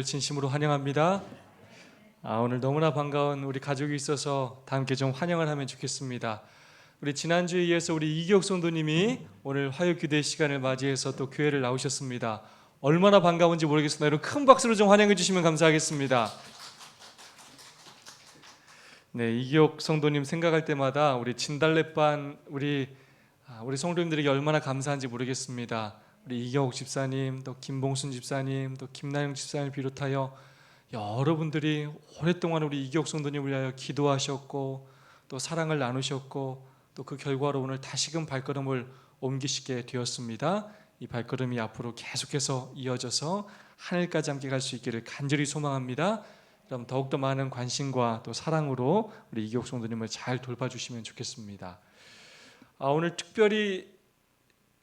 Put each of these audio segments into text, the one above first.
진심으로 환영합니다. 오늘 너무나 반가운 우리 가족이 있어서 다 함께 좀 환영을 하면 좋겠습니다. 우리 지난주에 이어서 우리 이기옥 성도님이 오늘 화요기도의 시간을 맞이해서 또 교회를 나오셨습니다. 얼마나 반가운지 모르겠습니다. 여러분 큰 박수로 좀 환영해 주시면 감사하겠습니다. 네, 이기옥 성도님 생각할 때마다 우리 진달래반 우리 성도님들에게 얼마나 감사한지 모르겠습니다. 우리 이경옥 집사님, 또 김봉순 집사님, 또 김나영 집사님을 비롯하여 여러분들이 오랫동안 우리 이경옥 성도님을 위하여 기도하셨고 또 사랑을 나누셨고 또 그 결과로 오늘 다시금 발걸음을 옮기시게 되었습니다. 이 발걸음이 앞으로 계속해서 이어져서 하늘까지 함께 갈 수 있기를 간절히 소망합니다. 그럼 더욱더 많은 관심과 또 사랑으로 우리 이경옥 성도님을 잘 돌봐주시면 좋겠습니다. 오늘 특별히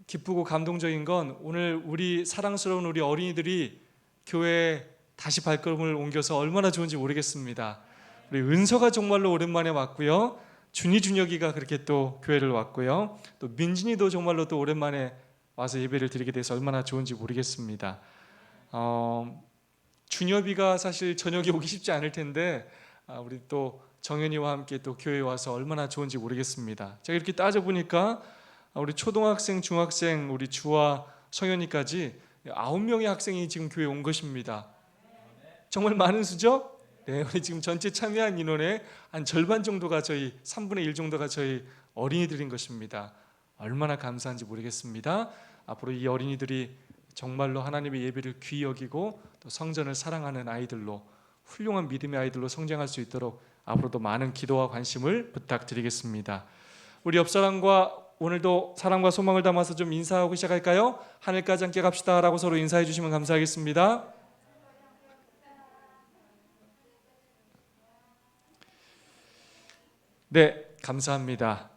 기쁘고 감동적인 건 오늘 우리 사랑스러운 우리 어린이들이 교회에 다시 발걸음을 옮겨서 얼마나 좋은지 모르겠습니다. 우리 은서가 정말로 오랜만에 왔고요. 준혁이가 그렇게 또 교회를 왔고요. 또 민진이도 정말로 또 오랜만에 와서 예배를 드리게 돼서 얼마나 좋은지 모르겠습니다. 준혁이가 사실 저녁에 오기 쉽지 않을 텐데 우리 또 정현이와 함께 또 교회에 와서 얼마나 좋은지 모르겠습니다. 제가 이렇게 따져보니까 우리 초등학생, 중학생, 우리 주와 성현이까지 9명의 학생이 지금 교회에 온 것입니다. 정말 많은 수죠? 네, 우리 지금 전체 참여한 인원의 한 절반 정도가 저희 3분의 1 정도가 저희 어린이들인 것입니다. 얼마나 감사한지 모르겠습니다. 앞으로 이 어린이들이 정말로 하나님의 예배를 귀히 여기고 또 성전을 사랑하는 아이들로 훌륭한 믿음의 아이들로 성장할 수 있도록 앞으로도 많은 기도와 관심을 부탁드리겠습니다. 우리 옆사람과 오늘도 사랑과 소망을 담아서 좀 인사하고 시작할까요? 하늘까지 함께 갑시다 라고 서로 인사해 주시면 감사하겠습니다. 네, 감사합니다.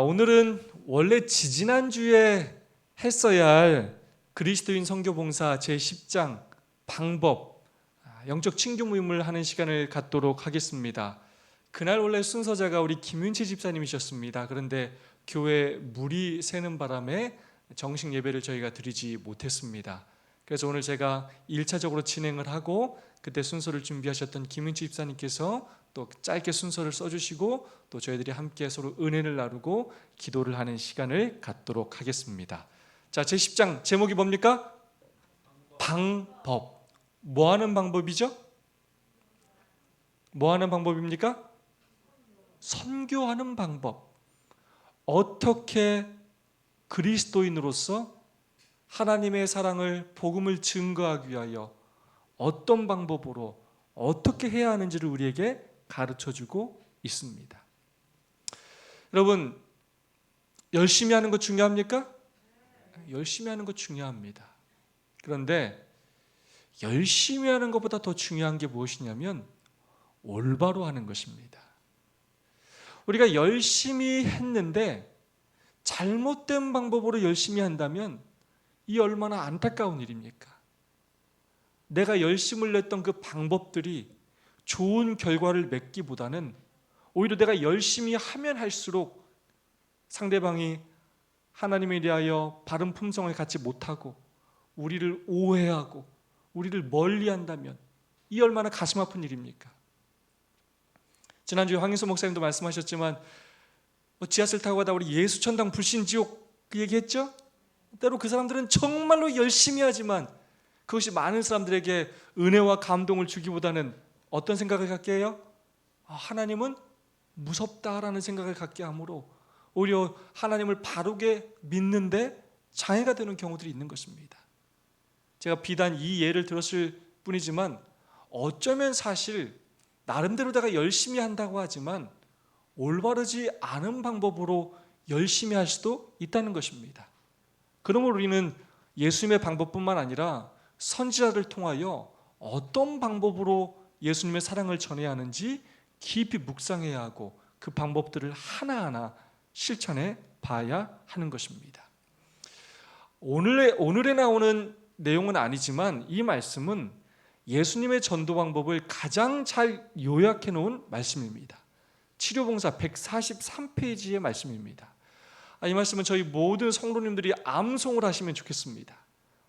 오늘은 원래 지지난주에 했어야 할 그리스도인 선교봉사 제10장 방법 영적 친교 모임을 하는 시간을 갖도록 하겠습니다. 그날 원래 순서자가 우리 김윤채 집사님이셨습니다. 그런데 교회 물이 새는 바람에 정식 예배를 저희가 드리지 못했습니다. 그래서 오늘 제가 1차적으로 진행을 하고 그때 순서를 준비하셨던 김윤채 집사님께서 또 짧게 순서를 써주시고 또 저희들이 함께 서로 은혜를 나누고 기도를 하는 시간을 갖도록 하겠습니다. 자, 제10장 제목이 뭡니까? 방법. 뭐 하는 방법이죠? 뭐 하는 방법입니까? 선교하는 방법. 어떻게 그리스도인으로서 하나님의 사랑을 복음을 증거하기 위하여 어떤 방법으로 어떻게 해야 하는지를 우리에게 가르쳐주고 있습니다. 여러분, 열심히 하는 것 중요합니까? 열심히 하는 것 중요합니다. 그런데 열심히 하는 것보다 더 중요한 게 무엇이냐면 올바로 하는 것입니다. 우리가 열심히 했는데 잘못된 방법으로 열심히 한다면 이 얼마나 안타까운 일입니까? 내가 열심을 냈던 그 방법들이 좋은 결과를 맺기보다는 오히려 내가 열심히 하면 할수록 상대방이 하나님에 대하여 바른 품성을 갖지 못하고 우리를 오해하고 우리를 멀리한다면 이 얼마나 가슴 아픈 일입니까? 지난주에 황인수 목사님도 말씀하셨지만 지하철 타고 가다 우리 예수천당 불신지옥 그 얘기했죠? 때로 그 사람들은 정말로 열심히 하지만 그것이 많은 사람들에게 은혜와 감동을 주기보다는 어떤 생각을 갖게 해요? 하나님은 무섭다라는 생각을 갖게 하므로 오히려 하나님을 바르게 믿는데 장애가 되는 경우들이 있는 것입니다. 제가 비단 이 예를 들었을 뿐이지만 어쩌면 사실 나름대로 내가 열심히 한다고 하지만 올바르지 않은 방법으로 열심히 할 수도 있다는 것입니다. 그러므로 우리는 예수님의 방법뿐만 아니라 선지자를 통하여 어떤 방법으로 예수님의 사랑을 전해야 하는지 깊이 묵상해야 하고 그 방법들을 하나하나 실천해 봐야 하는 것입니다. 오늘에 나오는 내용은 아니지만 이 말씀은 예수님의 전도 방법을 가장 잘 요약해 놓은 말씀입니다. 치료봉사 143페이지의 말씀입니다. 이 말씀은 저희 모든 성도님들이 암송을 하시면 좋겠습니다.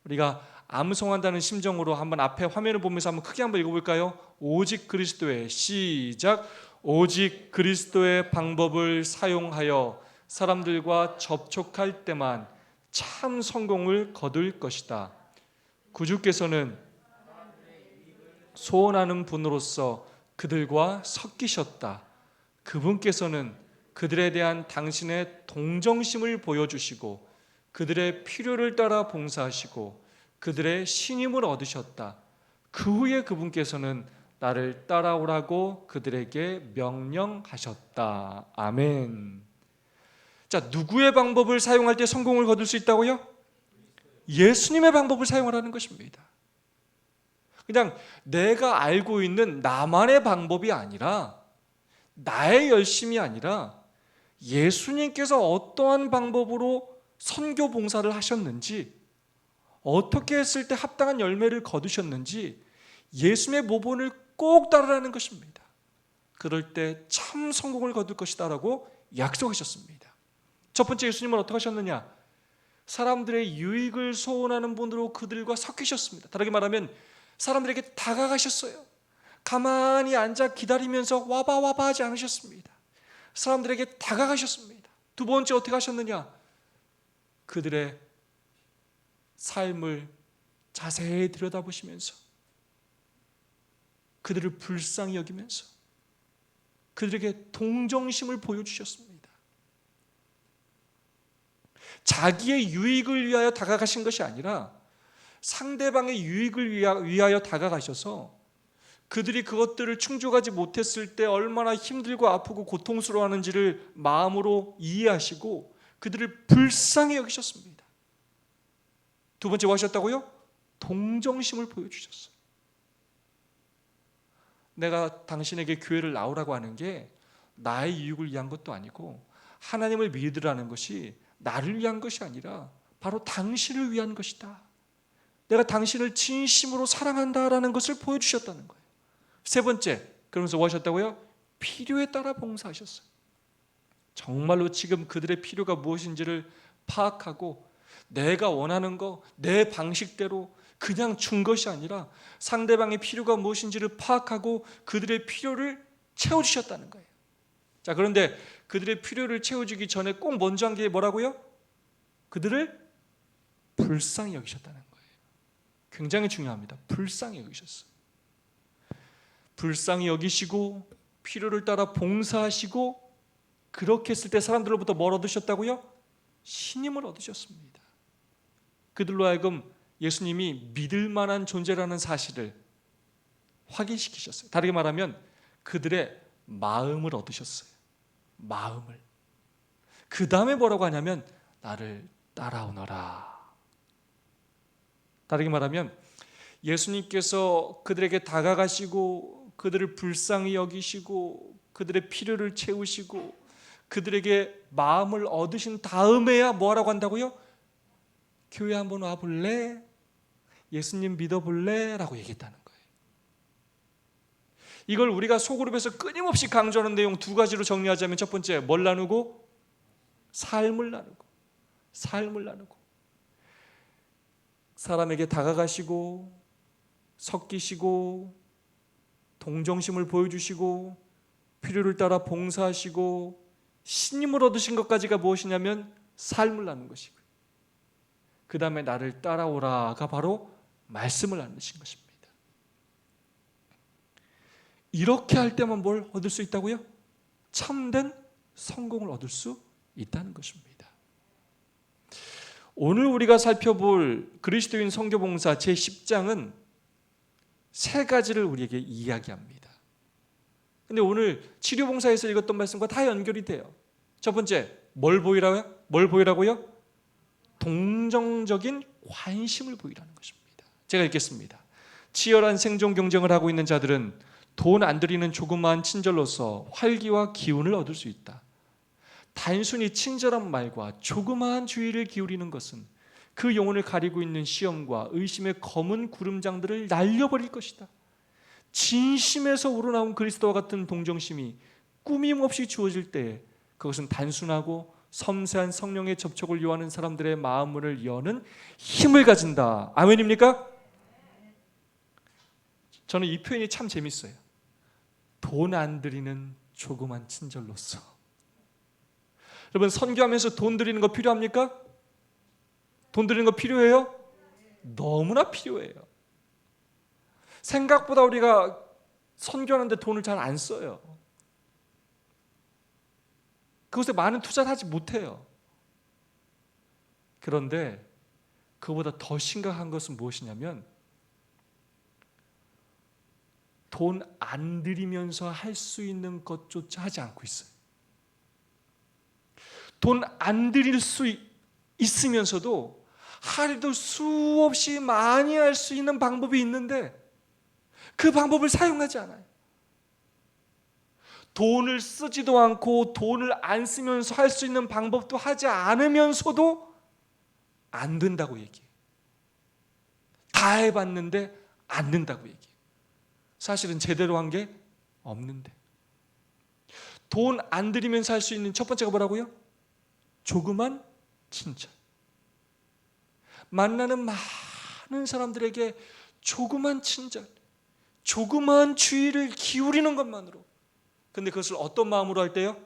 우리가 암송한다는 심정으로 한번 앞에 화면을 보면서 한번 크게 한번 읽어볼까요? 오직 그리스도의, 시작, 오직 그리스도의 방법을 사용하여 사람들과 접촉할 때만 참 성공을 거둘 것이다. 구주께서는 소원하는 분으로서 그들과 섞이셨다. 그분께서는 그들에 대한 당신의 동정심을 보여주시고 그들의 필요를 따라 봉사하시고 그들의 신임을 얻으셨다. 그 후에 그분께서는 나를 따라오라고 그들에게 명령하셨다. 아멘. 자, 누구의 방법을 사용할 때 성공을 거둘 수 있다고요? 예수님의 방법을 사용하라는 것입니다. 그냥 내가 알고 있는 나만의 방법이 아니라, 나의 열심이 아니라 예수님께서 어떠한 방법으로 선교 봉사를 하셨는지, 어떻게 했을 때 합당한 열매를 거두셨는지 예수님의 모본을 꼭 따르라는 것입니다. 그럴 때 참 성공을 거둘 것이다 라고 약속하셨습니다. 첫 번째, 예수님은 어떻게 하셨느냐? 사람들의 유익을 소원하는 분으로 그들과 섞이셨습니다. 다르게 말하면 사람들에게 다가가셨어요. 가만히 앉아 기다리면서 와봐 하지 않으셨습니다. 사람들에게 다가가셨습니다. 두 번째, 어떻게 하셨느냐? 그들의 삶을 자세히 들여다보시면서 그들을 불쌍히 여기면서 그들에게 동정심을 보여주셨습니다. 자기의 유익을 위하여 다가가신 것이 아니라 상대방의 유익을 위하여 다가가셔서 그들이 그것들을 충족하지 못했을 때 얼마나 힘들고 아프고 고통스러워하는지를 마음으로 이해하시고 그들을 불쌍히 여기셨습니다. 두 번째, 뭐 하셨다고요? 동정심을 보여주셨어요. 내가 당신에게 교회를 나오라고 하는 게 나의 이익을 위한 것도 아니고 하나님을 믿으라는 것이 나를 위한 것이 아니라 바로 당신을 위한 것이다. 내가 당신을 진심으로 사랑한다라는 것을 보여주셨다는 거예요. 세 번째, 그러면서 뭐 하셨다고요? 필요에 따라 봉사하셨어요. 정말로 지금 그들의 필요가 무엇인지를 파악하고 내가 원하는 거, 내 방식대로 그냥 준 것이 아니라 상대방의 필요가 무엇인지를 파악하고 그들의 필요를 채워주셨다는 거예요. 자, 그런데 그들의 필요를 채워주기 전에 꼭 먼저 한 게 뭐라고요? 그들을 불쌍히 여기셨다는 거예요. 굉장히 중요합니다. 불쌍히 여기셨어요. 불쌍히 여기시고 필요를 따라 봉사하시고 그렇게 했을 때 사람들로부터 뭘 얻으셨다고요? 신임을 얻으셨습니다. 그들로 하여금 예수님이 믿을 만한 존재라는 사실을 확인시키셨어요. 다르게 말하면 그들의 마음을 얻으셨어요. 마음을. 그 다음에 뭐라고 하냐면 나를 따라오너라. 다르게 말하면 예수님께서 그들에게 다가가시고 그들을 불쌍히 여기시고 그들의 필요를 채우시고 그들에게 마음을 얻으신 다음에야 뭐라고 한다고요? 교회 한번 와볼래? 예수님 믿어볼래? 라고 얘기했다는 거예요. 이걸 우리가 소그룹에서 끊임없이 강조하는 내용 두 가지로 정리하자면 첫 번째, 뭘 나누고? 삶을 나누고. 삶을 나누고. 사람에게 다가가시고 섞이시고 동정심을 보여주시고 필요를 따라 봉사하시고 신임을 얻으신 것까지가 무엇이냐면 삶을 나누는 것이고요. 그 다음에 나를 따라오라가 바로 말씀을 나누신 것입니다. 이렇게 할 때만 뭘 얻을 수 있다고요? 참된 성공을 얻을 수 있다는 것입니다. 오늘 우리가 살펴볼 그리스도인 선교봉사 제10장은 세 가지를 우리에게 이야기합니다. 근데 오늘 치료봉사에서 읽었던 말씀과 다 연결이 돼요. 첫 번째, 뭘 보이라고요? 동정적인 관심을 보이라는 것입니다. 제가 읽겠습니다. 치열한 생존 경쟁을 하고 있는 자들은 돈 안 들이는 조그마한 친절로서 활기와 기운을 얻을 수 있다. 단순히 친절한 말과 조그마한 주의를 기울이는 것은 그 영혼을 가리고 있는 시험과 의심의 검은 구름장들을 날려버릴 것이다. 진심에서 우러나온 그리스도와 같은 동정심이 꾸밈없이 주어질 때에 그것은 단순하고 섬세한 성령의 접촉을 요하는 사람들의 마음문을 여는 힘을 가진다. 아멘입니까? 저는 이 표현이 참 재밌어요. 돈 안 들이는 조그만 친절로서. 여러분, 선교하면서 돈 들이는 거 필요합니까? 돈 들이는 거 필요해요? 너무나 필요해요. 생각보다 우리가 선교하는데 돈을 잘 안 써요. 그것에 많은 투자를 하지 못해요. 그런데 그보다 더 심각한 것은 무엇이냐면 돈 안 들이면서 할 수 있는 것조차 하지 않고 있어요. 돈 안 들일 수 있으면서도 하루도 수없이 많이 할 수 있는 방법이 있는데 그 방법을 사용하지 않아요. 돈을 쓰지도 않고 돈을 안 쓰면서 할 수 있는 방법도 하지 않으면서도 안 된다고 얘기해요. 다 해봤는데 안 된다고 얘기해요. 사실은 제대로 한 게 없는데. 돈 안 들이면서 할 수 있는 첫 번째가 뭐라고요? 조그만 친절. 만나는 많은 사람들에게 조그만 친절, 조그만 주의를 기울이는 것만으로. 근데 그것을 어떤 마음으로 할 때요?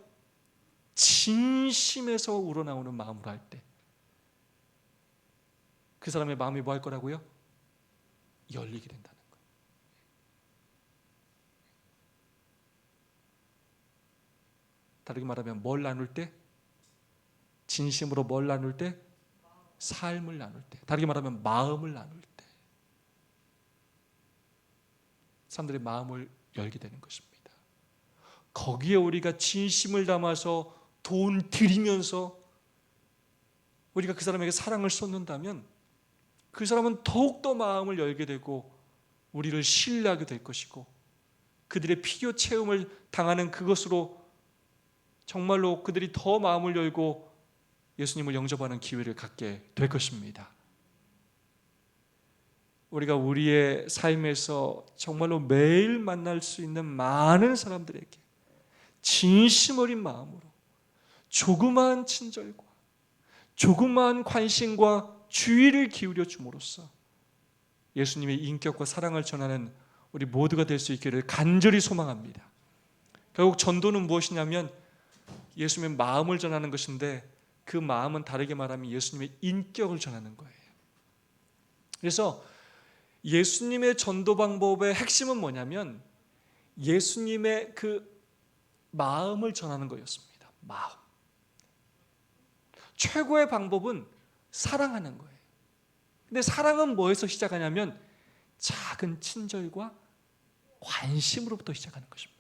진심에서 우러나오는 마음으로 할 때. 그 사람의 마음이 뭐 할 거라고요? 열리게 된다는 거예요. 다르게 말하면 뭘 나눌 때? 진심으로 뭘 나눌 때? 삶을 나눌 때. 다르게 말하면 마음을 나눌 때. 사람들의 마음을 열게 되는 것입니다. 거기에 우리가 진심을 담아서 돈 들이면서 우리가 그 사람에게 사랑을 쏟는다면 그 사람은 더욱더 마음을 열게 되고 우리를 신뢰하게 될 것이고 그들의 필요 채움을 당하는 그것으로 정말로 그들이 더 마음을 열고 예수님을 영접하는 기회를 갖게 될 것입니다. 우리가 우리의 삶에서 정말로 매일 만날 수 있는 많은 사람들에게 진심 어린 마음으로 조그마한 친절과 조그마한 관심과 주의를 기울여 줌으로써 예수님의 인격과 사랑을 전하는 우리 모두가 될 수 있기를 간절히 소망합니다. 결국 전도는 무엇이냐면 예수님의 마음을 전하는 것인데 그 마음은 다르게 말하면 예수님의 인격을 전하는 거예요. 그래서 예수님의 전도 방법의 핵심은 뭐냐면 예수님의 그 마음을 전하는 거였습니다. 마음. 최고의 방법은 사랑하는 거예요. 근데 사랑은 뭐에서 시작하냐면 작은 친절과 관심으로부터 시작하는 것입니다.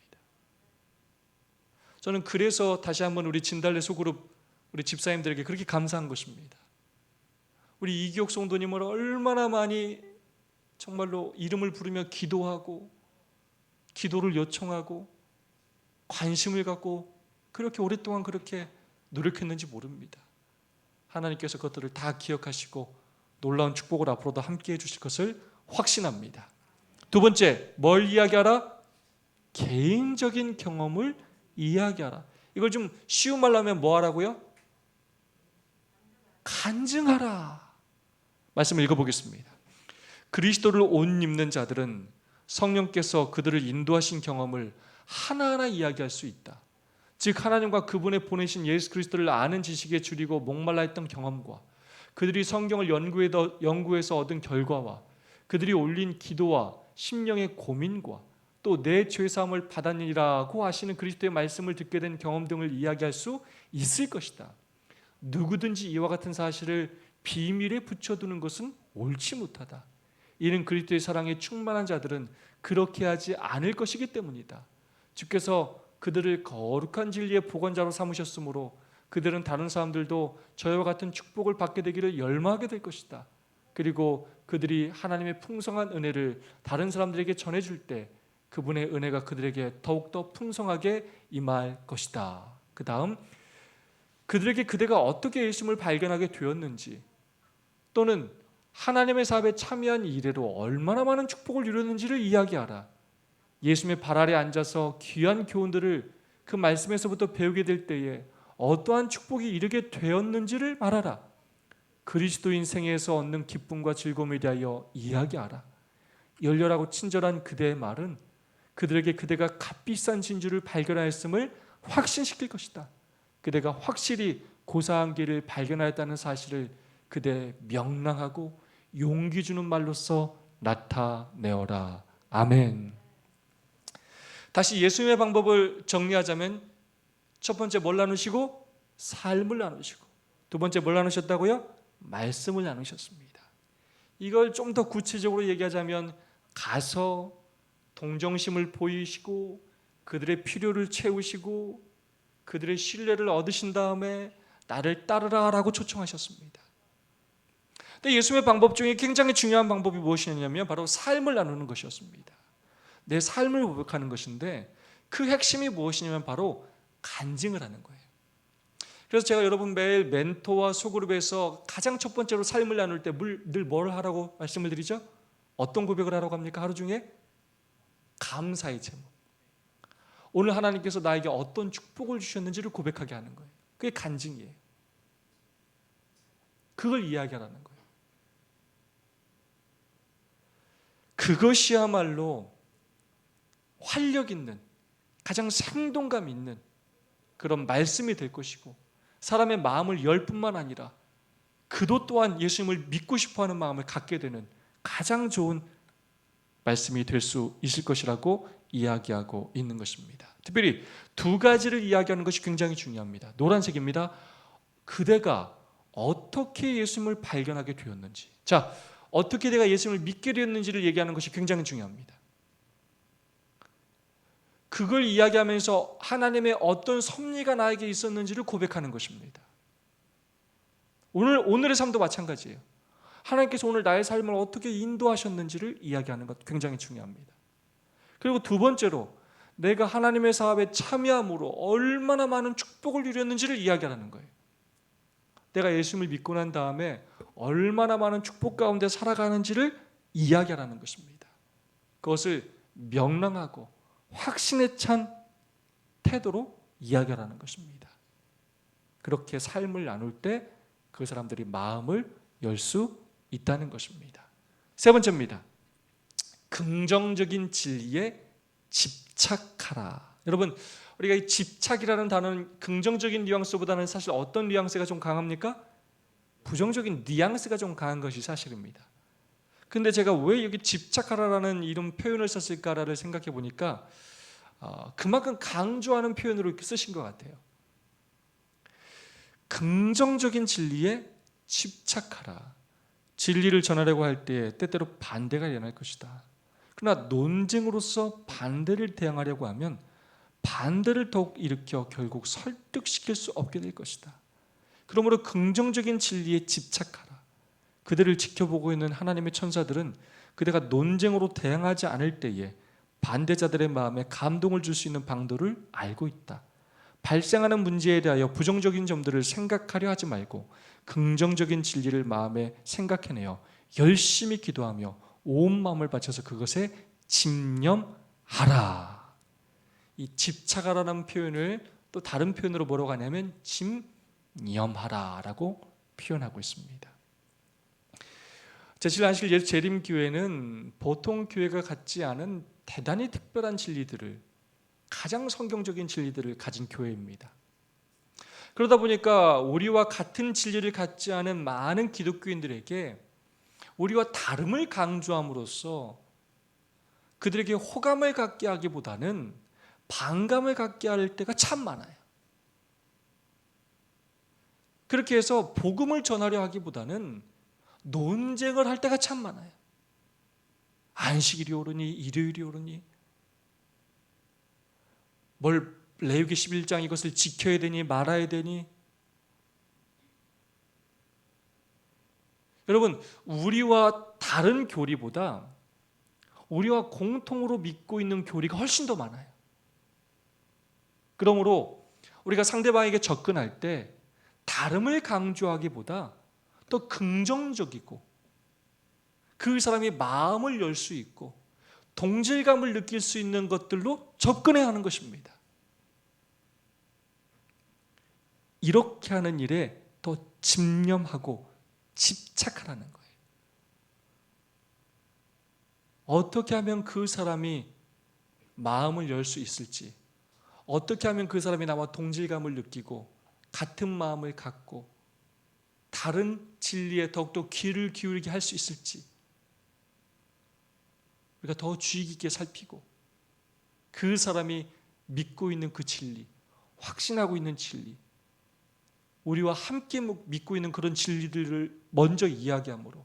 저는 그래서 다시 한번 우리 진달래 소그룹 우리 집사님들에게 그렇게 감사한 것입니다. 우리 이기옥 성도님을 얼마나 많이 정말로 이름을 부르며 기도하고 기도를 요청하고 관심을 갖고 그렇게 오랫동안 그렇게 노력했는지 모릅니다. 하나님께서 그것들을 다 기억하시고 놀라운 축복을 앞으로도 함께 해주실 것을 확신합니다. 두 번째, 뭘 이야기하라? 개인적인 경험을 이야기하라. 이걸 좀 쉬운 말로 하면 뭐 하라고요? 간증하라. 말씀을 읽어보겠습니다. 그리스도를 옷 입는 자들은 성령께서 그들을 인도하신 경험을 하나하나 이야기할 수 있다. 즉 하나님과 그분의 보내신 예수 그리스도를 아는 지식에 줄이고 목말라 했던 경험과 그들이 성경을 연구해서 얻은 결과와 그들이 올린 기도와 심령의 고민과 또 내 죄사함을 받았느니라고 하시는 그리스도의 말씀을 듣게 된 경험 등을 이야기할 수 있을 것이다. 누구든지 이와 같은 사실을 비밀에 붙여두는 것은 옳지 못하다. 이는 그리스도의 사랑에 충만한 자들은 그렇게 하지 않을 것이기 때문이다. 주께서 그들을 거룩한 진리의 보건자로 삼으셨으므로 그들은 다른 사람들도 저와 같은 축복을 받게 되기를 열망하게 될 것이다. 그리고 그들이 하나님의 풍성한 은혜를 다른 사람들에게 전해줄 때 그분의 은혜가 그들에게 더욱더 풍성하게 임할 것이다. 그 다음 그들에게 그대가 어떻게 예수님을 발견하게 되었는지 또는 하나님의 사업에 참여한 이래로 얼마나 많은 축복을 누렸는지를 이야기하라. 예수님의 발 아래 앉아서 귀한 교훈들을 그 말씀에서부터 배우게 될 때에 어떠한 축복이 이르게 되었는지를 말하라. 그리스도인 생애에서 얻는 기쁨과 즐거움에 대하여 이야기하라. 열렬하고 친절한 그대의 말은 그들에게 그대가 값비싼 진주를 발견하였음을 확신시킬 것이다. 그대가 확실히 고사한 길을 발견하였다는 사실을 그대 명랑하고 용기 주는 말로써 나타내어라. 아멘. 다시 예수님의 방법을 정리하자면 첫 번째 뭘 나누시고? 삶을 나누시고, 두 번째 뭘 나누셨다고요? 말씀을 나누셨습니다. 이걸 좀 더 구체적으로 얘기하자면 가서 동정심을 보이시고 그들의 필요를 채우시고 그들의 신뢰를 얻으신 다음에 나를 따르라라고 초청하셨습니다. 근데 예수님의 방법 중에 굉장히 중요한 방법이 무엇이냐면 바로 삶을 나누는 것이었습니다. 내 삶을 고백하는 것인데 그 핵심이 무엇이냐면 바로 간증을 하는 거예요. 그래서 제가 여러분 매일 멘토와 소그룹에서 가장 첫 번째로 삶을 나눌 때 늘 뭘 하라고 말씀을 드리죠? 어떤 고백을 하라고 합니까? 하루 중에 감사의 제목. 오늘 하나님께서 나에게 어떤 축복을 주셨는지를 고백하게 하는 거예요. 그게 간증이에요. 그걸 이야기하라는 거예요. 그것이야말로 활력 있는, 가장 생동감 있는 그런 말씀이 될 것이고, 사람의 마음을 열 뿐만 아니라 그도 또한 예수님을 믿고 싶어하는 마음을 갖게 되는 가장 좋은 말씀이 될 수 있을 것이라고 이야기하고 있는 것입니다. 특별히 두 가지를 이야기하는 것이 굉장히 중요합니다. 노란색입니다. 그대가 어떻게 예수님을 발견하게 되었는지, 자, 어떻게 내가 예수님을 믿게 되었는지를 얘기하는 것이 굉장히 중요합니다. 그걸 이야기하면서 하나님의 어떤 섭리가 나에게 있었는지를 고백하는 것입니다. 오늘의 삶도 마찬가지예요. 하나님께서 오늘 나의 삶을 어떻게 인도하셨는지를 이야기하는 것 굉장히 중요합니다. 그리고 두 번째로 내가 하나님의 사업에 참여함으로 얼마나 많은 축복을 누렸는지를 이야기하는 거예요. 내가 예수님을 믿고 난 다음에 얼마나 많은 축복 가운데 살아가는지를 이야기하는 것입니다. 그것을 명랑하고 확신에 찬 태도로 이야기하는 것입니다. 그렇게 삶을 나눌 때 그 사람들이 마음을 열 수 있다는 것입니다. 세 번째입니다. 긍정적인 진리에 집착하라. 여러분, 우리가 이 집착이라는 단어는 긍정적인 뉘앙스보다는 사실 어떤 뉘앙스가 좀 강합니까? 부정적인 뉘앙스가 좀 강한 것이 사실입니다. 근데 제가 왜 여기 집착하라라는 이런 표현을 썼을까를 생각해 보니까 그만큼 강조하는 표현으로 이렇게 쓰신 것 같아요. 긍정적인 진리에 집착하라. 진리를 전하려고 할 때 때때로 반대가 일어날 것이다. 그러나 논쟁으로서 반대를 대항하려고 하면 반대를 더욱 일으켜 결국 설득시킬 수 없게 될 것이다. 그러므로 긍정적인 진리에 집착하라. 그들을 지켜보고 있는 하나님의 천사들은 그대가 논쟁으로 대항하지 않을 때에 반대자들의 마음에 감동을 줄 수 있는 방도를 알고 있다. 발생하는 문제에 대하여 부정적인 점들을 생각하려 하지 말고 긍정적인 진리를 마음에 생각해내어 열심히 기도하며 온 마음을 바쳐서 그것에 집념하라. 이 집착하라는 표현을 또 다른 표현으로 뭐라고 하냐면 집념하라라고 표현하고 있습니다. 제칠안실 재림교회는 보통 교회가 갖지 않은 대단히 특별한 진리들을, 가장 성경적인 진리들을 가진 교회입니다. 그러다 보니까 우리와 같은 진리를 갖지 않은 많은 기독교인들에게 우리와 다름을 강조함으로써 그들에게 호감을 갖게 하기보다는 반감을 갖게 할 때가 참 많아요. 그렇게 해서 복음을 전하려 하기보다는 논쟁을 할 때가 참 많아요. 안식일이 오르니 일요일이 오르니 뭘 레위기 11장 이것을 지켜야 되니 말아야 되니. 여러분, 우리와 다른 교리보다 우리와 공통으로 믿고 있는 교리가 훨씬 더 많아요. 그러므로 우리가 상대방에게 접근할 때 다름을 강조하기보다 더 긍정적이고 그 사람이 마음을 열 수 있고 동질감을 느낄 수 있는 것들로 접근해야 하는 것입니다. 이렇게 하는 일에 더 집념하고 집착하라는 거예요. 어떻게 하면 그 사람이 마음을 열 수 있을지, 어떻게 하면 그 사람이 나와 동질감을 느끼고 같은 마음을 갖고 다른 진리에 더욱더 귀를 기울이게 할 수 있을지 우리가 더 주의 깊게 살피고 그 사람이 믿고 있는 그 진리, 확신하고 있는 진리, 우리와 함께 믿고 있는 그런 진리들을 먼저 이야기함으로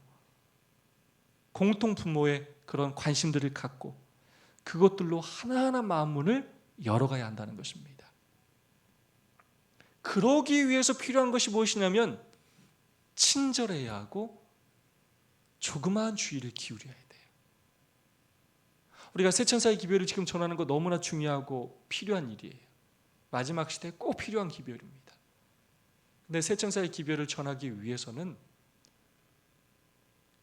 공통 분모의 그런 관심들을 갖고 그것들로 하나하나 마음문을 열어가야 한다는 것입니다. 그러기 위해서 필요한 것이 무엇이냐면 친절해야 하고 조그마한 주의를 기울여야 돼요. 우리가 새천사의 기별을 지금 전하는 거 너무나 중요하고 필요한 일이에요. 마지막 시대에 꼭 필요한 기별입니다. 근데 새천사의 기별을 전하기 위해서는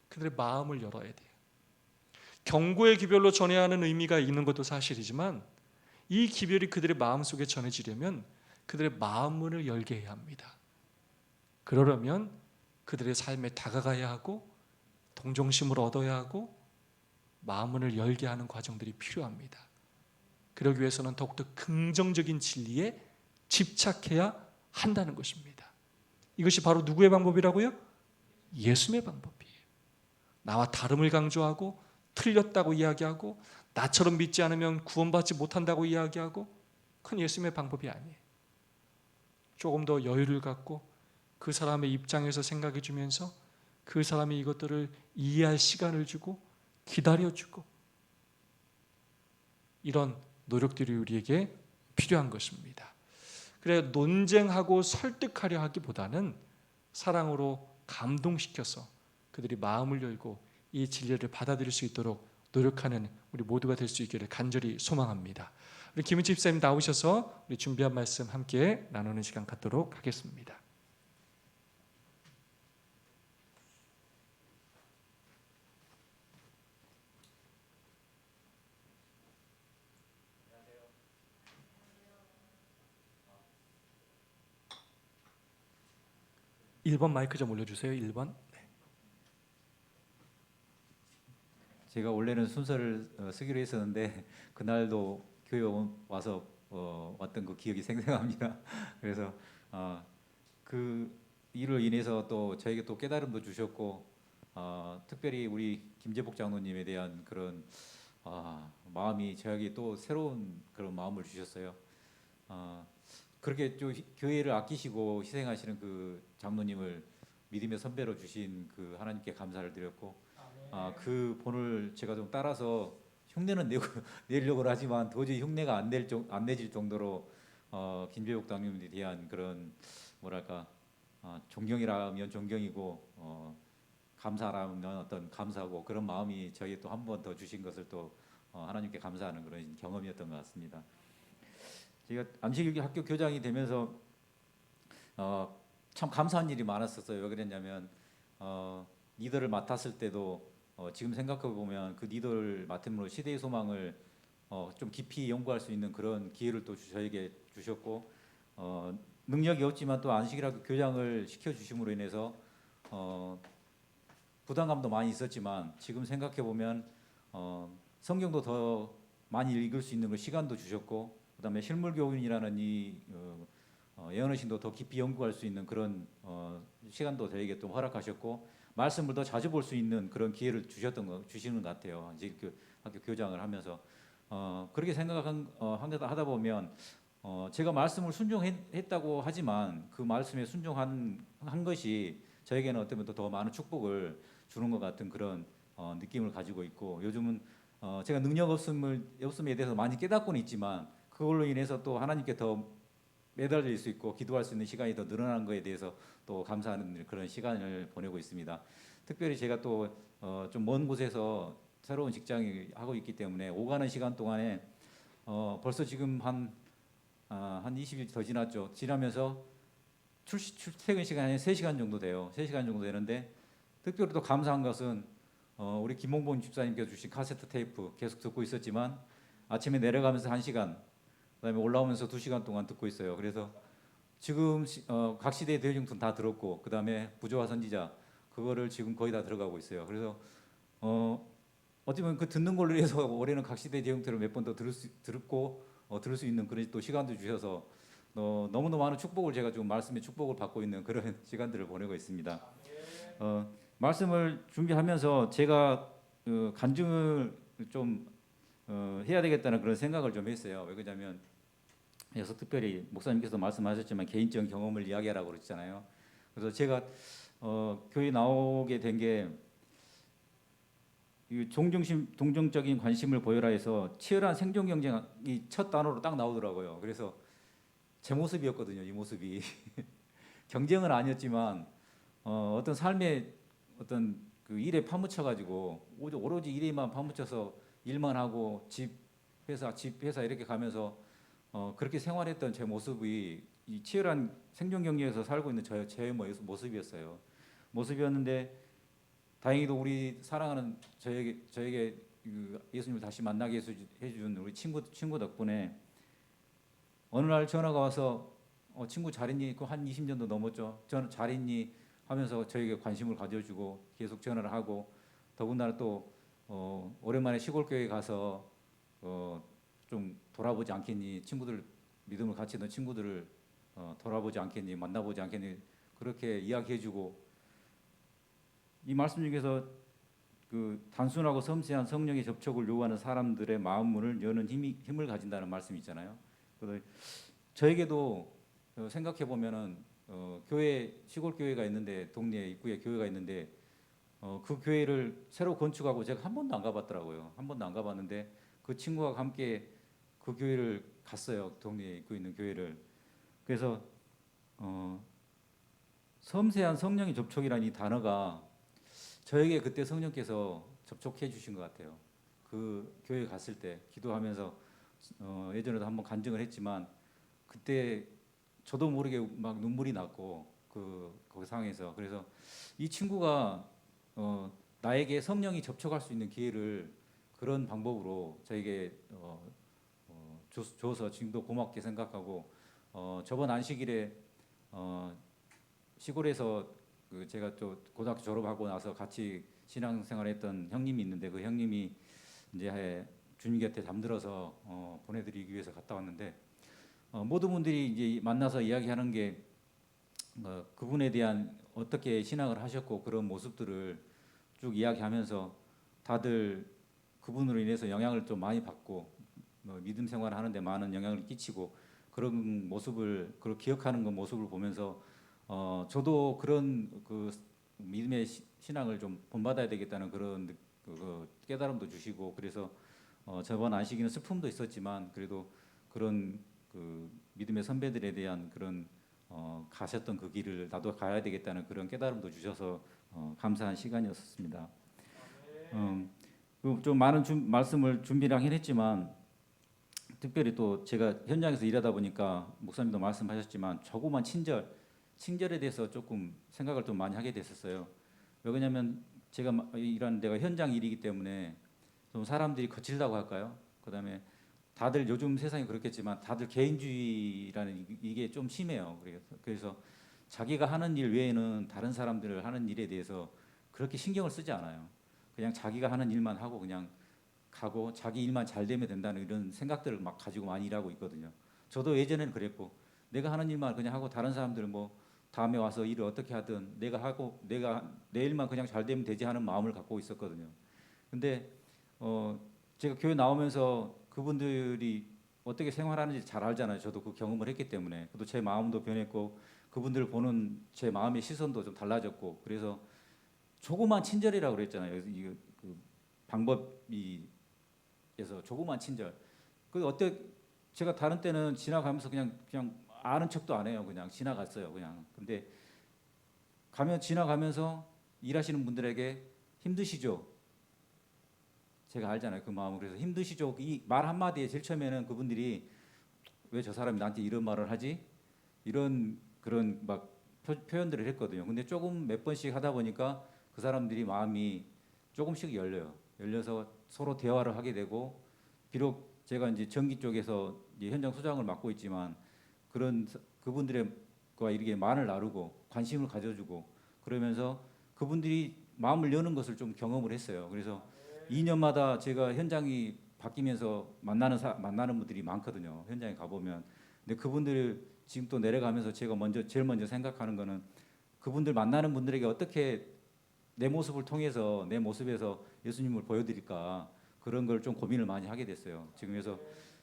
그들의 마음을 열어야 돼요. 경고의 기별로 전해야 하는 의미가 있는 것도 사실이지만 이 기별이 그들의 마음속에 전해지려면 그들의 마음문을 열게 해야 합니다. 그러려면 그들의 삶에 다가가야 하고 동정심을 얻어야 하고 마음문을 열게 하는 과정들이 필요합니다. 그러기 위해서는 더욱더 긍정적인 진리에 집착해야 한다는 것입니다. 이것이 바로 누구의 방법이라고요? 예수님의 방법이에요. 나와 다름을 강조하고 틀렸다고 이야기하고 나처럼 믿지 않으면 구원받지 못한다고 이야기하고 그건 예수님의 방법이 아니에요. 조금 더 여유를 갖고 그 사람의 입장에서 생각해 주면서 그 사람이 이것들을 이해할 시간을 주고 기다려주고 이런 노력들이 우리에게 필요한 것입니다. 그래 논쟁하고 설득하려 하기보다는 사랑으로 감동시켜서 그들이 마음을 열고 이 진리를 받아들일 수 있도록 노력하는 우리 모두가 될 수 있기를 간절히 소망합니다. 우리 김은지 집사님 나오셔서 우리 준비한 말씀 함께 나누는 시간 갖도록 하겠습니다. 일 번 마이크 좀 올려주세요. 1번. 제가 원래는 순서를 쓰기로 했었는데 그날도 교회 와서 왔던 그 기억이 생생합니다. 그래서 그 일로 인해서 또 저에게 또 깨달음도 주셨고 특별히 우리 김재복 장로님에 대한 그런 마음이 저에게 또 새로운 그런 마음을 주셨어요. 그렇게 좀 교회를 아끼시고 희생하시는 그 장로님을 믿음의 선배로 주신 그 하나님께 감사를 드렸고 그 본을 제가 좀 따라서 흉내는 내고 내려고 하지만 도저히 흉내가 안 내질 정도로 김재복 장로님에 대한 그런 뭐랄까 존경이라면 존경이고 감사라면 어떤 감사고 그런 마음이 저에게 또 한 번 더 주신 것을 또 하나님께 감사하는 그런 경험이었던 것 같습니다. 제가 안식일교 학교 교장이 되면서 참 감사한 일이 많았었어요. 왜 그랬냐면 리더를 맡았을 때도 지금 생각해 보면 그 리더를 맡음으로 시대의 소망을 좀 깊이 연구할 수 있는 그런 기회를 또 저에게 주셨고 능력이 없지만 또 안식일학교 교장을 시켜 주심으로 인해서 부담감도 많이 있었지만 지금 생각해 보면 성경도 더 많이 읽을 수 있는 그 시간도 주셨고 그다음에 실물 교훈이라는 이 예언의신도 더 깊이 연구할 수 있는 그런 시간도 저에게 또 허락하셨고 말씀을 더 자주 볼 수 있는 그런 기회를 주시는 것 같아요. 이제 학교 교장을 하면서 그렇게 하다 보면 제가 말씀을 순종했다고 하지만 그 말씀에 순종한 것이 저에게는 어쩌면 더 많은 축복을 주는 것 같은 그런 느낌을 가지고 있고 요즘은 제가 능력 없음에 대해서 많이 깨닫고는 있지만 그걸로 인해서 또 하나님께 더 매달릴 수 있고 기도할 수 있는 시간이 더 늘어난 것에 대해서 또 감사하는 그런 시간을 보내고 있습니다. 특별히 제가 또 좀 먼 곳에서 새로운 직장을 하고 있기 때문에 오가는 시간 동안에 벌써 지금 한 20일 더 지났죠. 지나면서 출퇴근 시간이 3시간 정도 돼요. 3시간 정도 되는데 특별히 또 감사한 것은 우리 김홍범 집사님께서 주신 카세트 테이프 계속 듣고 있었지만 아침에 내려가면서 1시간 그다음에 올라오면서 2시간 동안 듣고 있어요. 그래서 지금 각 시대의 대중통 다 들었고 그다음에 부조화 선지자 그거를 지금 거의 다 들어가고 있어요. 그래서 어떻게 보면 그 듣는 걸로 해서 올해는 각 시대의 대중통을 몇 번 더 들을 수 있는 그런 또 시간도 주셔서 너무너무 많은 축복을 제가 좀 말씀의 축복을 받고 있는 그런 시간들을 보내고 있습니다. 말씀을 준비하면서 제가 간증을 좀 해야 되겠다는 그런 생각을 좀 했어요. 왜 그러냐면 여기서 특별히 목사님께서 말씀하셨지만 개인적 경험을 이야기하라고 그러잖아요. 그래서 제가 교회 나오게 된 게 동정적인 관심을 보여라 해서 치열한 생존 경쟁이 첫 단어로 딱 나오더라고요. 그래서 제 모습이었거든요. 이 모습이 경쟁은 아니었지만 어떤 삶의 어떤 그 일에 파묻혀 가지고 오로지 일에만 파묻혀서 일만 하고 집 회사 이렇게 가면서 그렇게 생활했던 제 모습이 이 치열한 생존 경쟁에서 살고 있는 제 모습이었어요. 모습이었는데 다행히도 우리 사랑하는 저에게 그 예수님을 다시 만나게 해준 우리 친구 덕분에 어느 날 전화가 와서 친구 잘 있니? 그 한 20년도 넘었죠. 저는 잘 있니? 하면서 저에게 관심을 가져주고 계속 전화를 하고 더군다나 또 오랜만에 시골 교회 가서 좀 돌아보지 않겠니? 친구들 믿음을 같이 있는 친구들을 돌아보지 않겠니? 만나보지 않겠니? 그렇게 이야기해주고 이 말씀 중에서 그 단순하고 섬세한 성령의 접촉을 요구하는 사람들의 마음문을 여는 힘을 가진다는 말씀이 있잖아요. 그래서 저에게도 생각해 보면은 교회 시골 교회가 있는데 동네 입구에 교회가 있는데 그 교회를 새로 건축하고 제가 한 번도 안 가봤더라고요. 한 번도 안 가봤는데 그 친구와 함께 그 교회를 갔어요. 동네에 입구에 있는 교회를. 그래서 섬세한 성령의 접촉이라는 이 단어가 저에게 그때 성령께서 접촉해 주신 것 같아요. 그 교회 갔을 때 기도하면서 예전에도 한번 간증을 했지만 그때 저도 모르게 막 눈물이 났고 그 상황에서 그래서 이 친구가 나에게 성령이 접촉할 수 있는 기회를 그런 방법으로 저에게 줘서 지금도 고맙게 생각하고 저번 안식일에 시골에서 그 제가 또 고등학교 졸업하고 나서 같이 신앙생활했던 형님이 있는데 그 형님이 이제 주님 곁에 잠들어서 보내드리기 위해서 갔다 왔는데 모든 분들이 이제 만나서 이야기하는 게 그분에 대한 어떻게 신앙을 하셨고 그런 모습들을 쭉 이야기하면서 다들 그분으로 인해서 영향을 좀 많이 받고 믿음 생활을 하는데 많은 영향을 끼치고 그런 모습을 그걸 기억하는 그 모습을 보면서 저도 그런 그 믿음의 신앙을 좀 본받아야 되겠다는 그런 그 깨달음도 주시고 그래서 저번 안식일은 슬픔도 있었지만 그래도 그런 그 믿음의 선배들에 대한 그런 가셨던 그 길을 나도 가야 되겠다는 그런 깨달음도 주셔서 감사한 시간이었습니다. 좀 많은 말씀을 준비를 하긴 했지만 특별히 또 제가 현장에서 일하다 보니까 목사님도 말씀하셨지만 조그만 친절에 대해서 조금 생각을 좀 많이 하게 됐었어요. 왜 그러냐면 제가 일하는 데가 현장 일이기 때문에 좀 사람들이 거칠다고 할까요? 그다음에 다들 요즘 세상이 그렇겠지만 다들 개인주의라는 이게 좀 심해요. 그래서 자기가 하는 일 외에는 다른 사람들 하는 일에 대해서 그렇게 신경을 쓰지 않아요. 그냥 자기가 하는 일만 하고 그냥 가고 자기 일만 잘 되면 된다는 이런 생각들을 막 가지고 많이 일하고 있거든요. 저도 예전에는 그랬고 내가 하는 일만 그냥 하고 다른 사람들은 뭐 다음에 와서 일을 어떻게 하든 내가 내 일만 그냥 잘 되면 되지 하는 마음을 갖고 있었거든요. 근데 제가 교회 나오면서 그분들이 어떻게 생활하는지 잘 알잖아요. 저도 그 경험을 했기 때문에. 또 제 마음도 변했고 그분들을 보는 제 마음의 시선도 좀 달라졌고 그래서 조그만 친절이라고 그랬잖아요. 그 방법이 그래서 조그만 친절. 제가 다른 때는 지나가면서 그냥 아는 척도 안 해요. 그냥 지나갔어요. 그냥. 근데 지나가면서 일하시는 분들에게 힘드시죠? 제가 알잖아요. 그 마음을. 그래서 힘드시죠? 이 말 한마디에 제일 처음에는 그분들이 왜 저 사람이 나한테 이런 말을 하지? 이런 그런 막 표현들을 했거든요. 근데 조금 몇 번씩 하다 보니까 그 사람들이 마음이 조금씩 열려요. 열려서 서로 대화를 하게 되고 비록 제가 이제 전기 쪽에서 이제 현장 소장을 맡고 있지만 그분들의 분들과 이렇게 말을 나누고 관심을 가져주고 그러면서 그분들이 마음을 여는 것을 좀 경험을 했어요. 그래서 2년마다 제가 현장이 바뀌면서 만나는 분들이 많거든요. 현장에 가보면. 근데 그분들 지금 또 내려가면서 제가 제일 먼저 생각하는 거는 그분들 만나는 분들에게 어떻게 내 모습을 통해서 내 모습에서 예수님을 보여드릴까 그런 걸 좀 고민을 많이 하게 됐어요.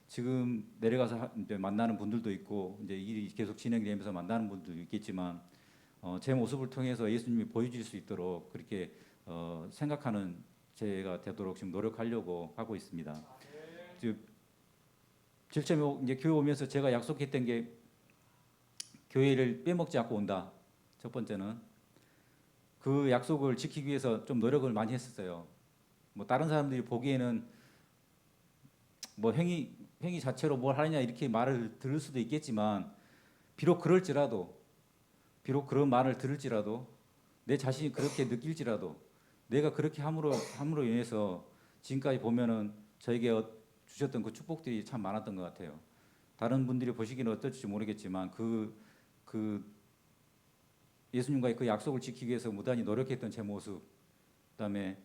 지금 내려가서 이제 만나는 분들도 있고 이제 일이 계속 진행되면서 만나는 분들도 있겠지만 제 모습을 통해서 예수님이 보여줄 수 있도록 그렇게 생각하는 제가 되도록 지금 노력하려고 하고 있습니다. 즉 제일 처음에 이제 교회 오면서 제가 약속했던 게 교회를 빼먹지 않고 온다. 첫 번째는 그 약속을 지키기 위해서 좀 노력을 많이 했었어요. 뭐 다른 사람들이 보기에는 뭐 행위 자체로 뭘 하느냐 이렇게 말을 들을 수도 있겠지만 비록 그런 말을 들을지라도 내 자신이 그렇게 느낄지라도 내가 그렇게 함으로 인해서 지금까지 보면은 저에게 주셨던 그 축복들이 참 많았던 것 같아요. 다른 분들이 보시기는 어떨지 모르겠지만 그 예수님과의 그 약속을 지키기 위해서 무단히 노력했던 제 모습, 그다음에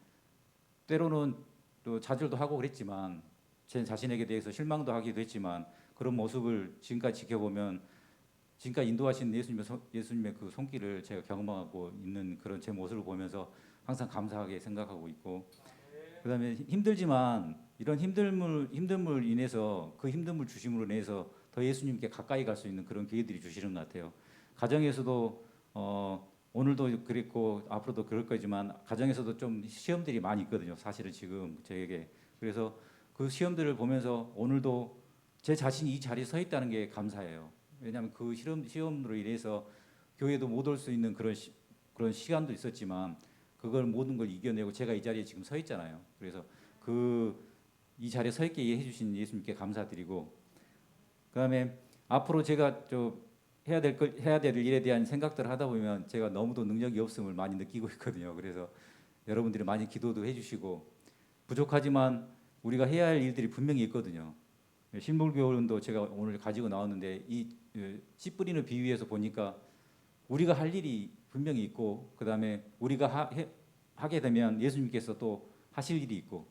때로는 또 좌절도 하고 그랬지만 제 자신에게 대해서 실망도 하기도 했지만 그런 모습을 지금까지 지켜보면 지금까지 인도하신 예수님의 그 손길을 제가 경험하고 있는 그런 제 모습을 보면서 항상 감사하게 생각하고 있고 그다음에 힘들지만 이런 힘듦을 인해서 그 힘듦을 주심으로 인해서 더 예수님께 가까이 갈 수 있는 그런 기회들이 주시는 것 같아요. 가정에서도 오늘도 그랬고 앞으로도 그럴 거지만 가정에서도 좀 시험들이 많이 있거든요. 사실은 지금 저에게 그래서 그 시험들을 보면서 오늘도 제 자신이 이 자리에 서 있다는 게 감사해요. 왜냐하면 그 시험으로 인해서 교회도 못 올 수 있는 그런 시간도 있었지만 그걸 모든 걸 이겨내고 제가 이 자리에 지금 서 있잖아요. 그래서 이 자리에 서 있게 해주신 예수님께 감사드리고 그다음에 앞으로 제가 해야 될 일에 대한 생각들을 하다 보면 제가 너무도 능력이 없음을 많이 느끼고 있거든요. 그래서 여러분들이 많이 기도도 해주시고 부족하지만 우리가 해야 할 일들이 분명히 있거든요. 실물교훈도 제가 오늘 가지고 나왔는데 씨 뿌리는 비유에서 보니까 우리가 할 일이 분명히 있고 그 다음에 우리가 하게 되면 예수님께서 또 하실 일이 있고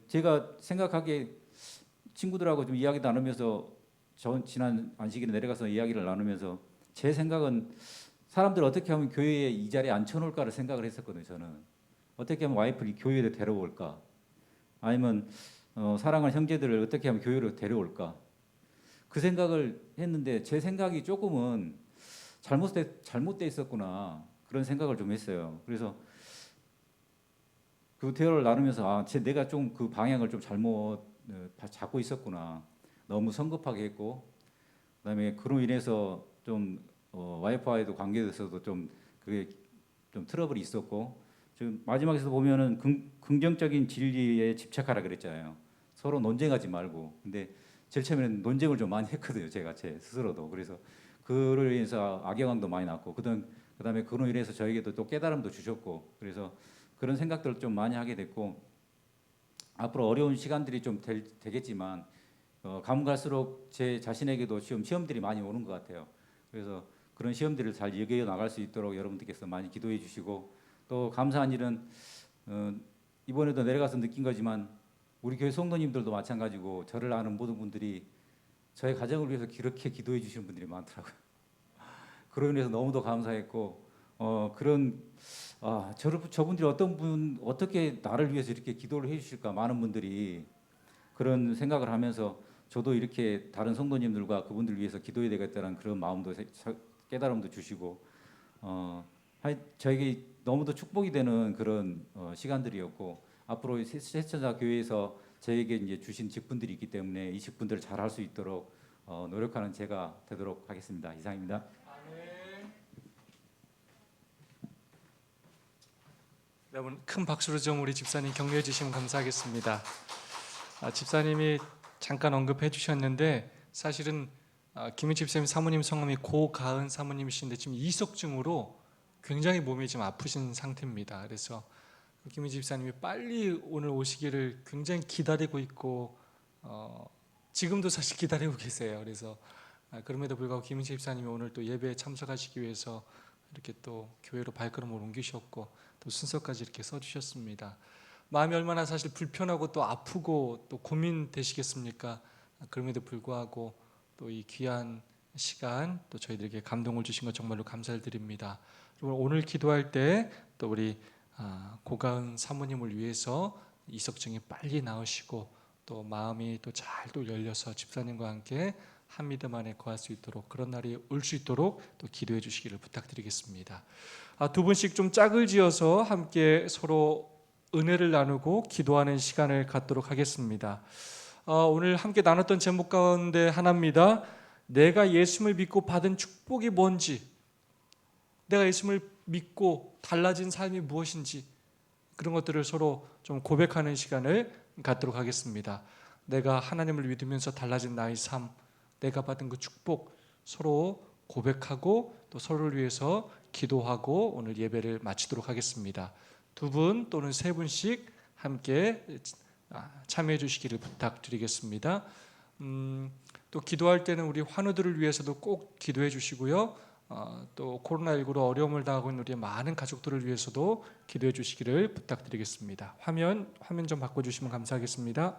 제가 생각하기에 친구들하고 좀 이야기 나누면서 지난 안식일에 내려가서 이야기를 나누면서 제 생각은 사람들 어떻게 하면 교회에 이 자리에 앉혀놓을까를 생각을 했었거든요. 저는 어떻게 하면 와이프를 교회에 데려올까 아니면 사랑하는 형제들을 어떻게 하면 교회로 데려올까 그 생각을 했는데 제 생각이 조금은 잘못돼 있었구나 그런 생각을 좀 했어요. 그래서 그 대화를 나누면서 내가 좀 그 방향을 좀 잘못 잡고 있었구나. 너무 성급하게 했고 그다음에 그로 인해서 좀 와이프와의도 관계에서도 좀 그게 좀 트러블이 있었고 지금 마지막에서 보면은 긍정적인 진리에 집착하라 그랬잖아요. 서로 논쟁하지 말고. 근데 제일 처음에는 논쟁을 좀 많이 했거든요. 제 스스로도. 그래서 그로 인해서 악영향도 많이 났고 그다음에 그로 인해서 저에게도 또 깨달음도 주셨고 그래서 그런 생각들을 좀 많이 하게 됐고 앞으로 어려운 시간들이 좀 되겠지만 가면 갈수록 제 자신에게도 시험들이 많이 오는 것 같아요. 그래서 그런 시험들을 잘 이겨 나갈 수 있도록 여러분들께서 많이 기도해 주시고 또 감사한 일은 이번에도 내려가서 느낀 거지만 우리 교회 성도님들도 마찬가지고 저를 아는 모든 분들이 저의 가정을 위해서 그렇게 기도해 주시는 분들이 많더라고요. 그로 인해서 너무도 감사했고 저분들이 어떻게 나를 위해서 이렇게 기도를 해주실까 많은 분들이 그런 생각을 하면서 저도 이렇게 다른 성도님들과 그분들 위해서 기도해야 되겠다는 그런 마음도 깨달음도 주시고 저에게 너무도 축복이 되는 그런 시간들이었고 앞으로 세천자 교회에서 저에게 이제 주신 직분들이 있기 때문에 이 직분들을 잘 할 수 있도록 노력하는 제가 되도록 하겠습니다. 이상입니다. 여러분 큰 박수로 좀 우리 집사님 격려해 주시면 감사하겠습니다. 집사님이 잠깐 언급해 주셨는데 사실은 김윤 집사님 사모님 성함이 고가은 사모님이신데 지금 이석증으로 굉장히 몸이 좀 아프신 상태입니다. 그래서 김윤 집사님이 빨리 오늘 오시기를 굉장히 기다리고 있고 지금도 사실 기다리고 계세요. 그래서 그럼에도 불구하고 김은채 집사님이 오늘 또 예배에 참석하시기 위해서 이렇게 또 교회로 발걸음을 옮기셨고 또 순서까지 이렇게 써주셨습니다. 마음이 얼마나 사실 불편하고 또 아프고 또 고민되시겠습니까? 그럼에도 불구하고 또 이 귀한 시간 또 저희들에게 감동을 주신 것 정말로 감사를 드립니다. 그리고 오늘 기도할 때 또 우리 고가은 사모님을 위해서 이석증이 빨리 나으시고 또 마음이 또 잘 또 열려서 집사님과 함께 한 믿음 안에 거할 수 있도록 그런 날이 올 수 있도록 또 기도해 주시기를 부탁드리겠습니다. 두 분씩 좀 짝을 지어서 함께 서로 은혜를 나누고 기도하는 시간을 갖도록 하겠습니다. 오늘 함께 나눴던 제목 가운데 하나입니다. 내가 예수님을 믿고 받은 축복이 뭔지, 내가 예수님을 믿고 달라진 삶이 무엇인지 그런 것들을 서로 좀 고백하는 시간을 갖도록 하겠습니다. 내가 하나님을 믿으면서 달라진 나의 삶, 내가 받은 그 축복 서로 고백하고 또 서로를 위해서 기도하고 오늘 예배를 마치도록 하겠습니다. 두 분 또는 세 분씩 함께 참여해 주시기를 부탁드리겠습니다. 또 기도할 때는 우리 환우들을 위해서도 꼭 기도해 주시고요. 또 코로나19로 어려움을 당하고 있는 우리 많은 가족들을 위해서도 기도해 주시기를 부탁드리겠습니다. 화면 좀 바꿔주시면 감사하겠습니다.